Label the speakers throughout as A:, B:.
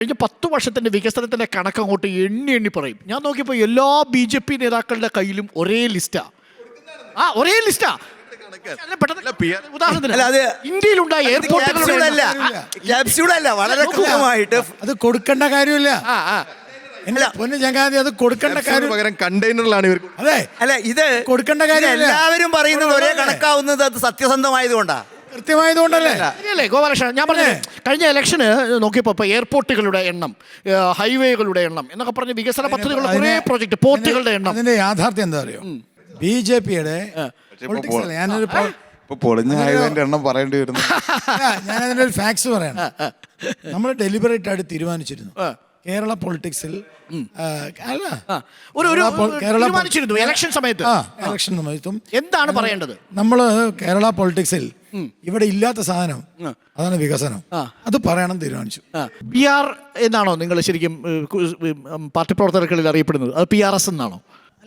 A: കഴിഞ്ഞ 10 വർഷത്തിൻ്റെ വികസനത്തിൻ്റെ കണക്ക് അങ്ങോട്ട് എണ്ണി പറയും. ഞാൻ നോക്കിയപ്പോൾ എല്ലാ BJP നേതാക്കളുടെ കയ്യിലും ഒരേ ലിസ്റ്റാ. ഒരേ ലിസ്റ്റാ. ഉദാഹരണത്തിന് ഇന്ത്യയിലുണ്ടായ
B: എയർപോർട്ടുകളല്ല, വളരെ കൃത്യമായിട്ട്
C: അത് കൊടുക്കേണ്ട കാര്യമില്ല. പൊന്നു ചങ്ങാതി, അത് കൊടുക്കേണ്ട കാര്യം
D: പകരം കണ്ടെയ്നറിലാണ് ഇവർ.
C: അതെ,
B: അല്ല, ഇത്
C: കൊടുക്കേണ്ട കാര്യം
B: എല്ലാവരും പറയുന്നത് ഒരേ കണക്കാവുന്നത് അത് സത്യസന്ധമായതുകൊണ്ടാ,
C: കൃത്യമായതുകൊണ്ടല്ലേ.
A: ശരിയല്ലേ ഗോപാലകൃഷ്ണൻ? ഞാൻ പറഞ്ഞു കഴിഞ്ഞ ഇലക്ഷന് നോക്കിയപ്പോൾ ഇപ്പോൾ എയർപോർട്ടുകളുടെ എണ്ണം, ഹൈവേകളുടെ എണ്ണം എന്നൊക്കെ പറഞ്ഞ് വികസന പദ്ധതികളുടെ കുറേ പ്രോജക്റ്റ്, പോർട്ടുകളുടെ എണ്ണം.
C: അതിന്റെ യാഥാർത്ഥ്യം എന്താ അറിയോ? BJPയുടെ ഞാനൊരു
D: പൊളിഞ്ഞ ഹൈവേന്റെ എണ്ണം പറയേണ്ടി വരുന്നു.
C: ഞാനതിൻ്റെ ഒരു ഫാക്ട്സ് പറയണം. നമ്മൾ ഡെലിബറേറ്റ് ആയിട്ട് തീരുമാനിച്ചിരുന്നു കേരള പൊളിറ്റിക്സിൽ
A: ഇലക്ഷൻ
C: സമയത്തും
A: എന്താണ് പറയേണ്ടത്.
C: നമ്മൾ കേരള പൊളിറ്റിക്സിൽ ഇവിടെ ഇല്ലാത്ത സാധനം അതാണ് വികസനം. അത് പറയണം തീരുമാനിച്ചു.
A: PR എന്നാണോ നിങ്ങൾ ശരിക്കും പാർട്ടി പ്രവർത്തകർക്കിടയിൽ അറിയപ്പെടുന്നത്? അത് PRS എന്നാണോ?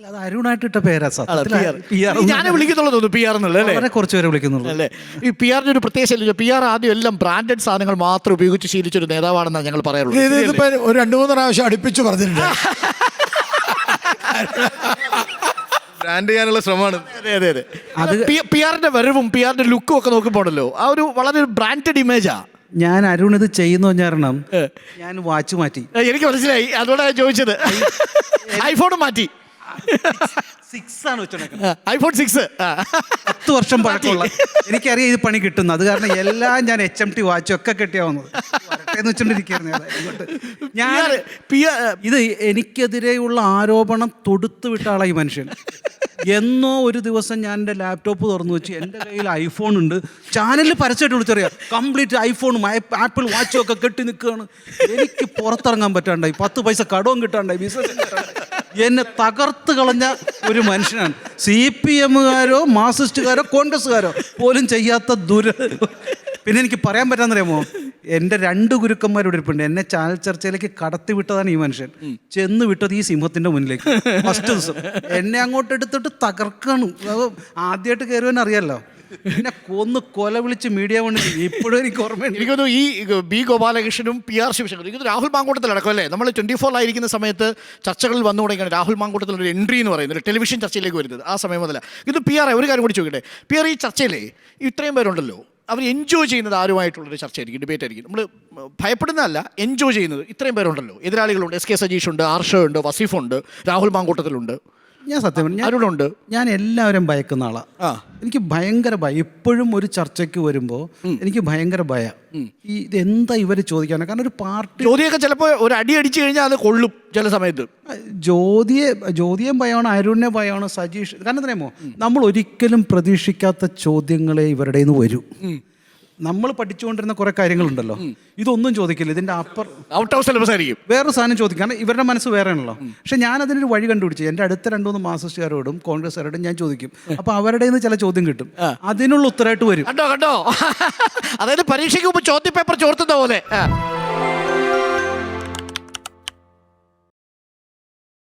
E: അത് അരുണായിട്ടിട്ട പേരാ.
A: ഞാനെ വിളിക്കുന്നുള്ളൂ PR എന്നുള്ളത്.
E: കുറച്ച് പേരെ വിളിക്കുന്നുള്ളൂ
A: അല്ലേ? ഈ PR ഒരു പ്രത്യേക PR ആദ്യം എല്ലാം ബ്രാൻഡഡ് സാധനങ്ങൾ മാത്രം ഉപയോഗിച്ച് ശീലിച്ചൊരു നേതാവാണെന്നാണ് ഞങ്ങൾ പറയാറുള്ളത്.
C: ഇതിപ്പോ ഒരു 2-3 പ്രാവശ്യം അടുപ്പിച്ച് പറഞ്ഞിട്ടുണ്ട്.
D: ബ്രാൻഡ് ചെയ്യാനുള്ള ശ്രമമാണ്.
A: അതെ. PRന്റെ വരവും PRന്റെ ലുക്കും ഒക്കെ നോക്കുമ്പോഴല്ലോ ആ ഒരു വളരെ ബ്രാൻഡഡ് ഇമേജാ.
E: ഞാൻ അരുൺ ഇത് ചെയ്യുന്നു കാരണം ഞാൻ വാച്ച് മാറ്റി.
A: എനിക്ക് മനസ്സിലായി, അതുകൊണ്ടാണ് ചോദിച്ചത്. ഐഫോൺ മാറ്റി.
E: 6 ആണ്
A: iPhone 6
E: 10 വർഷം പഴക്കമുള്ള. എനിക്കറിയാം ഇത് പണി കിട്ടുന്നു. അത് കാരണം എല്ലാം ഞാൻ HMT വാച്ചൊക്കെ കെട്ടിയാവുന്നത് ഞാൻ ഇത് എനിക്കെതിരെയുള്ള ആരോപണം തൊടുത്തു വിട്ട ആളാ ഈ മനുഷ്യൻ. എന്നോ ഒരു ദിവസം ഞാൻ എൻ്റെ ലാപ്ടോപ്പ് തുറന്നു വെച്ച് എൻ്റെ കയ്യിൽ ഐഫോൺ ഉണ്ട്, ചാനലിൽ പരസ്യമായിട്ട് വിളിച്ചറിയാം കംപ്ലീറ്റ് ഐഫോണും ആപ്പിൾ വാച്ചും ഒക്കെ കെട്ടി നിൽക്കുകയാണ്. എനിക്ക് പുറത്തിറങ്ങാൻ പറ്റാണ്ടായി, 10 പൈസ കടവും കിട്ടാണ്ടായി, ബിസിനസ് കിട്ടാണ്ടായി. എന്നെ തകർത്ത് കളഞ്ഞ ഒരു മനുഷ്യനാണ്. CPMകാരോ മാർക്സിസ്റ്റുകാരോ കോൺഗ്രസ്സുകാരോ പോലും ചെയ്യാത്ത പിന്നെ എനിക്ക് പറയാൻ പറ്റാന്നറിയാമോ, എൻ്റെ 2 ഗുരുക്കന്മാരോട് ഇരിപ്പുണ്ട്. എന്നെ ചാനൽ ചർച്ചയിലേക്ക് കടത്തി വിട്ടതാണ് ഈ മനുഷ്യൻ. ചെന്ന് വിട്ടത് ഈ സിംഹത്തിൻ്റെ മുന്നിലേക്ക്. ഫസ്റ്റ് ദിവസം എന്നെ അങ്ങോട്ട് എടുത്തിട്ട് തകർക്കാണ്. ആദ്യമായിട്ട് കയറുവാൻ അറിയാമല്ലോ, എന്നെ കൊല വിളിച്ച് മീഡിയ വണ്ടി ഇപ്പോഴും എനിക്ക് ഓർമ്മയുണ്ട്.
A: എനിക്കൊന്നു ഈ B ഗോപാലകൃഷ്ണനും PR ശിവശങ്കർ, എനിക്കൊന്ന് രാഹുൽ മാങ്കൂട്ടത്തിലടക്കം അല്ലേ നമ്മൾ 24 സമയത്ത് ചർച്ചകളിൽ വന്നു തുടങ്ങിയാണ് രാഹുൽ മാങ്കൂട്ടത്തിൽ ഒരു എൻട്രി എന്ന് പറയുന്നത്, ഒരു ടെലിവിഷൻ ചർച്ചയിലേക്ക് വരുന്നത്. ആ സമയം മുതല ഇത് PR ഒരു കാര്യം കൂടി ചോദിക്കട്ടെ. PR ഈ ചർച്ചയിലേ ഇത്രയും പേരുണ്ടല്ലോ, അവർ എൻജോയ് ചെയ്യുന്നത് ആരുമായിട്ടുള്ളൊരു ചർച്ചയായിരിക്കും, ഡിബേറ്റ് ആയിരിക്കും. നമ്മൾ ഭയപ്പെടുന്നതല്ല, എൻജോയ് ചെയ്യുന്നത്. ഇത്രയും പേരുണ്ടല്ലോ, എതിരാളികളുണ്ട്. SK സജീഷ് ഉണ്ട്, ആർഷ ഉണ്ട്, വസീഫുണ്ട്, രാഹുൽ മാങ്കൂട്ടത്തിലുണ്ട്.
E: ഞാൻ സത്യം
A: അരുണുണ്ട്.
E: ഞാൻ എല്ലാവരും ഭയക്കുന്ന ആളാണ്. എനിക്ക് ഭയങ്കര ഭയം. ഇപ്പോഴും ഒരു ചർച്ചയ്ക്ക് വരുമ്പോൾ എനിക്ക് ഭയങ്കര ഭയം. ഇതെന്താ ഇവർ ചോദിക്കാനാണ്? കാരണം ഒരു പാർട്ടി
A: ജ്യോതിയൊക്കെ ചിലപ്പോൾ ഒരു അടി അടിച്ചു കഴിഞ്ഞാൽ അത് കൊള്ളും ചില സമയത്ത്.
E: ജ്യോതിയും ഭയമാണ്, അരുണിനെ ഭയമാണ്, സജീഷ്. കാരണം അറിയാമോ, നമ്മൾ ഒരിക്കലും പ്രതീക്ഷിക്കാത്ത ചോദ്യങ്ങളെ ഇവരുടെ നിന്ന് വരും. നമ്മൾ പഠിച്ചുകൊണ്ടിരുന്ന കുറെ കാര്യങ്ങളുണ്ടല്ലോ, ഇതൊന്നും ചോദിക്കില്ല. ഇതിന്റെ
A: ഔട്ട് ഓഫ് സിലബസ് ആയിരിക്കും.
E: വേറൊരു സാധനം ചോദിക്കും. കാരണം ഇവരുടെ മനസ്സ് വേറെ ആണല്ലോ. പക്ഷെ ഞാൻ അതിനൊരു വഴി കണ്ടുപിടിച്ചു. എൻ്റെ അടുത്ത 2-3 മാർക്സിസ്റ്റുകാരോടും കോൺഗ്രസ്സുകാരോടും ഞാൻ ചോദിക്കും. അപ്പോൾ അവരുടെ നിന്ന് ചില ചോദ്യം കിട്ടും, അതിനുള്ള ഉത്തരമായിട്ട് വരും.
A: കണ്ടോ അതായത് പരീക്ഷയ്ക്ക് മുമ്പ് ചോദ്യപേപ്പർ ചോർത്തുന്ന പോലെ.